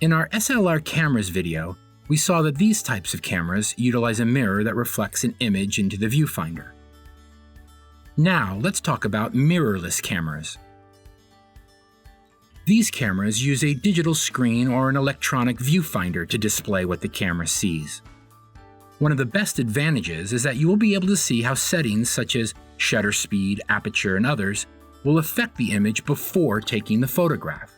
In our SLR cameras video, we saw that these types of cameras utilize a mirror that reflects an image into the viewfinder. Now, let's talk about mirrorless cameras. These cameras use a digital screen or an electronic viewfinder to display what the camera sees. One of the best advantages is that you will be able to see how settings such as shutter speed, aperture, and others will affect the image before taking the photograph.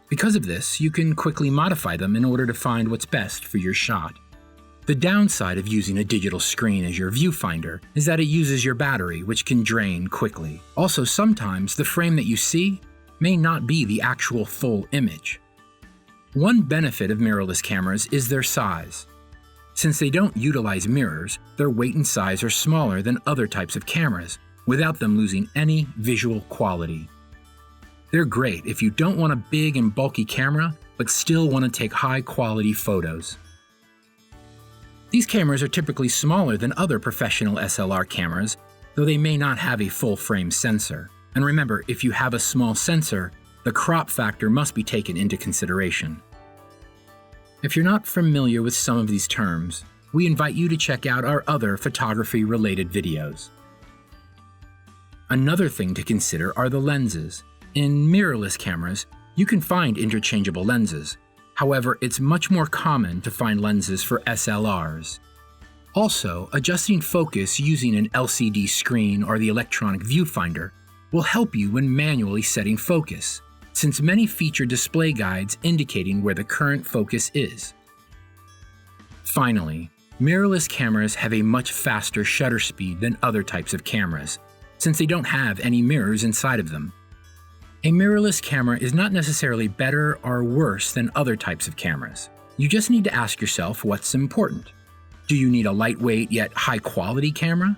Because of this, you can quickly modify them in order to find what's best for your shot. The downside of using a digital screen as your viewfinder is that it uses your battery, which can drain quickly. Also, sometimes the frame that you see may not be the actual full image. One benefit of mirrorless cameras is their size. Since they don't utilize mirrors, their weight and size are smaller than other types of cameras, without them losing any visual quality. They're great if you don't want a big and bulky camera, but still want to take high-quality photos. These cameras are typically smaller than other professional SLR cameras, though they may not have a full-frame sensor. And remember, if you have a small sensor, the crop factor must be taken into consideration. If you're not familiar with some of these terms, we invite you to check out our other photography-related videos. Another thing to consider are the lenses. In mirrorless cameras, you can find interchangeable lenses. However, it's much more common to find lenses for SLRs. Also, adjusting focus using an LCD screen or the electronic viewfinder will help you when manually setting focus, since many feature display guides indicating where the current focus is. Finally, mirrorless cameras have a much faster shutter speed than other types of cameras, since they don't have any mirrors inside of them. A mirrorless camera is not necessarily better or worse than other types of cameras. You just need to ask yourself what's important. Do you need a lightweight yet high-quality camera?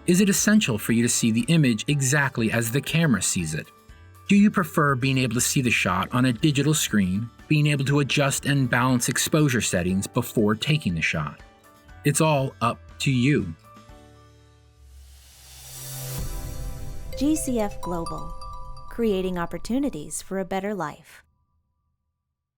Is it essential for you to see the image exactly as the camera sees it? Do you prefer being able to see the shot on a digital screen, being able to adjust and balance exposure settings before taking the shot? It's all up to you. GCF Global, creating opportunities for a better life.